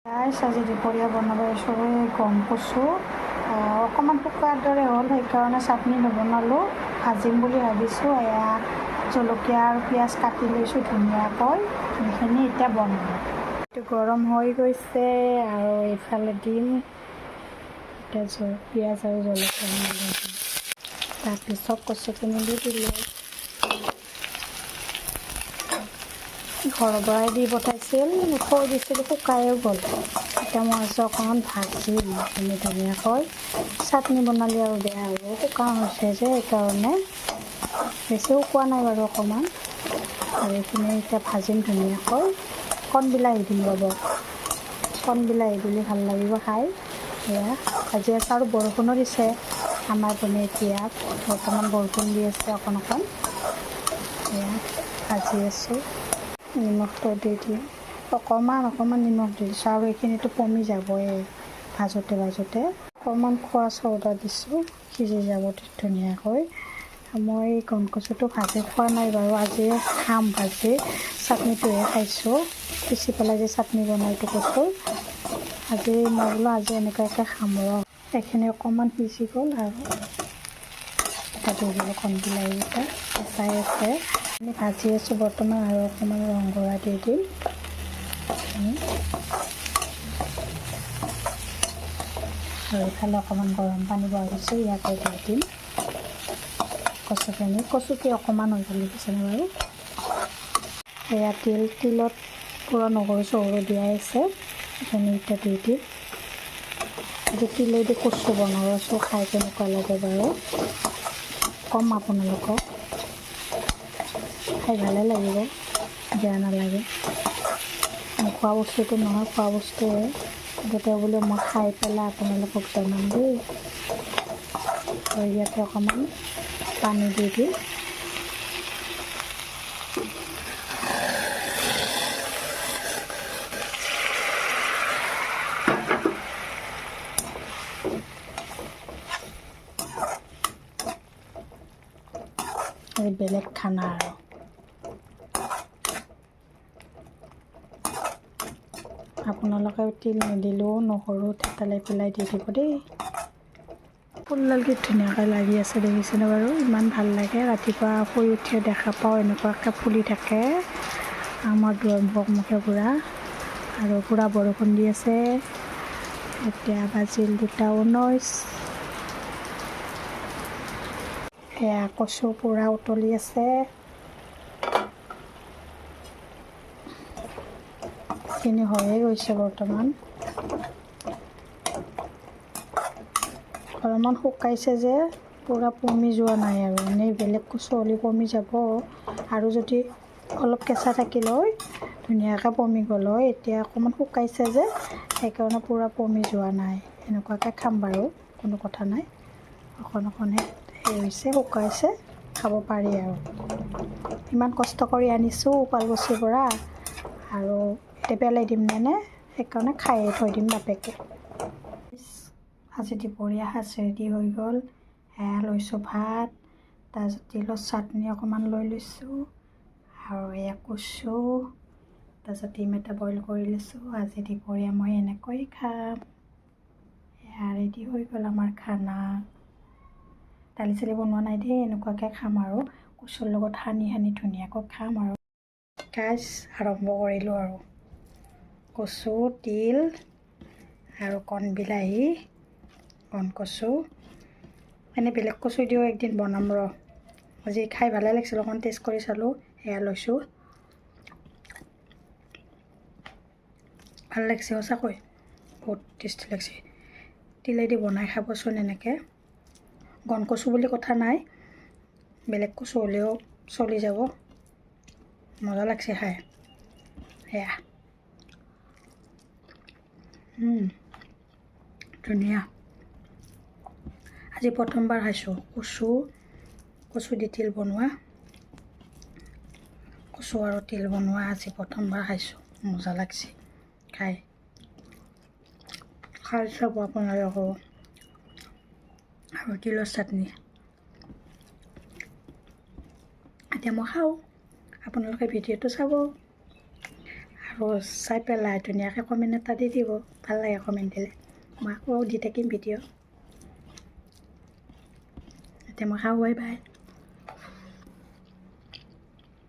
আজি দুপৰীয়া বনাব চবে গম কচু অকণমান শুকোৱাৰ দৰে হ'ল, সেইকাৰণে চাটনি নবনালোঁ, ভাজিম বুলি ভাবিছোঁ। এয়া জলকীয়া আৰু পিঁয়াজ কাটি লৈছোঁ ধুনীয়াকৈ, সেইখিনি এতিয়া বনাম। এইটো গৰম হৈ গৈছে আৰু এইফালে দিম এতিয়া পিঁয়াজ আৰু জলকীয়া, তাৰপিছত কচুখিনি দি দিলোঁ। ঘৰৰ পৰাই দি পঠাইছিল, থৈ দিছিলোঁ, শুকায়ো গ'ল। এতিয়া মই আছোঁ অকণমান ভাজিম ধুনীয়াকৈ। চাটনি বনালে আৰু বেয়া হ'ব, শুকান হৈছে যে সেইকাৰণে। বেছি শুকোৱা নাই বাৰু, অকণমান। আৰু এইখিনি এতিয়া ভাজিম ধুনীয়াকৈ। কণ বিলাহী দিম ৰ'ব, কণ বিলাহী দিলে ভাল লাগিব খাই। এয়া ভাজি আছোঁ আৰু বৰষুণো দিছে আমাৰ পিনে, এতিয়া বৰ্তমান বৰষুণ দি আছে অকণ অকণ। এয়া ভাজি আছোঁ, নিমখটো দি দিওঁ, অকণমান নিমখ দি দিছোঁ আৰু এইখিনিতো কমি যাবই ভাজোতে। অকণমান খোৱা চৌদা দিছোঁ, সিজি যাব ধুনীয়াকৈ। মই গম কচুটো ভাজি খোৱা নাই বাৰু, আজি খাম ভাজি। চাটনিটোহে খাইছোঁ, পিচি পেলাই যে চাটনি বনাই এইটো কচু, আজি মই বোলো আজি এনেকুৱাকৈ খাম ৰ। এইখিনি অকণমান সিজি গ'ল আৰু এটা দি দিলোঁ কণ বিলাহীকেইটা, কেঁচাই আছে। আমি ভাজি আছোঁ বৰ্তমান, আৰু অকণমান ৰংগুড়া দি দিম। আৰু ইফালে অকণমান গৰম পানী বহাইছোঁ, ইয়াতে দি দিম কচুখিনি। কচুটো অকণমান হৈ গ'ল দেখিছেনে বাৰু। এয়া তিলত পূৰা নহৰু চহৰু দিয়াই আছে, সেইখিনি এতিয়া দি দিম। আজি তিলেদি কচু বনাইছোঁ, খাই কেনেকুৱা লাগে বাৰু ক'ম আপোনালোকক। খাই ভালে লাগিব, বেয়া নালাগে। খোৱা বস্তুটো নহয়, খোৱা বস্তুৱে, গতিকে বোলো মই খাই পেলাই আপোনালোকক জনাম দেই। আৰু ইয়াতে অকণমান পানী দি দিম। এই বেলেগ খানা আৰু। আপোনালোকে তিল নিদিলেও নহৰু থেতালাই পেলাই দি দিব দেই। ফুলডাল কি ধুনীয়াকৈ লাগি আছে দেখিছেনে বাৰু, ইমান ভাল লাগে। ৰাতিপুৱা শুই উঠিয়ে দেখা পাওঁ এনেকুৱাকৈ ফুলি থাকে আমাৰ দুৱাৰমুখে পূৰা, আৰু পূৰা বৰষুণ দি আছে। এতিয়া বাজিল 2:19। এয়া কচু পূৰা উতলি আছে। এইখিনি হৈয়ে গৈছে বৰ্তমান। অলপমান শুকাইছে যে, পূৰা পমি যোৱা নাই আৰু। এনেই বেলেগ কচু হ'লে পমি যাব, আৰু যদি অলপ কেঁচা থাকিল হয় ধুনীয়াকৈ পমি গ'ল হয়। এতিয়া অকণমান শুকাইছে যে সেইকাৰণে পূৰা পমি যোৱা নাই। এনেকুৱাকৈ খাম বাৰু, কোনো কথা নাই। অকণহে হৈছে, শুকাইছে, খাব পাৰি আৰু। ইমান কষ্ট কৰি আনিছোঁ শুৱালকুছিৰ পৰা, আৰু এতিয়া পেলাই দিম নে, সেইকাৰণে খায়ে থৈ দিম বাপেকে। আজি দুপৰীয়া সাজ ৰেডি হৈ গ'ল। এয়া লৈছোঁ ভাত, তাৰপিছত তিলৰ চাটনি অকণমান লৈ লৈছোঁ, আৰু এয়া কচু, তাৰপিছত ডিম এটা বইল কৰি লৈছোঁ। আজি দুপৰীয়া মই এনেকৈ খাম। এয়া ৰেডি হৈ গ'ল আমাৰ খানা। দালি চালি বনোৱা নাই দেই, এনেকুৱাকৈ খাম আৰু কচুৰ লগত সানি ধুনীয়াকৈ খাম আৰু। গাইজ আৰম্ভ কৰিলোঁ আৰু। কচু, তিল আৰু কণ বিলাহী, কণ কচু, এনেই বেলেগ কচু দিও একদিন বনাম ৰ। আজি খাই ভালে লাগিছিল, অকণ টেষ্ট কৰি চালোঁ। এয়া লৈছোঁ, ভাল লাগিছে সঁচাকৈ, বহুত টেষ্টি লাগিছে। তিলেদি বনাই খাবচোন এনেকৈ। গণ কচু বুলি কথা নাই, বেলেগ কচু হ'লেও চলি যাব, মজা লাগছে খাই। এয়া ধুনীয়া। আজি প্ৰথমবাৰ খাইছোঁ কচু দি তিল বনোৱা, কচু আৰু তিল বনোৱা আজি প্ৰথমবাৰ খাইছোঁ, মজা লাগছে খাই চাব আপোনালোকেও। আৰু তিলৰ চাটনি এতিয়া মই খাওঁ, আপোনালোকে ভিডিঅ'টো চাব। আৰু আকৌ চাই পেলাই ধুনীয়াকৈ কমেণ্ট এটা দি দিব, ভাল লাগে কমেণ্ট দিলে। মই আকৌ দি থাকিম ভিডিঅ'। এতিয়া মই খাওঁ, বাই বাই।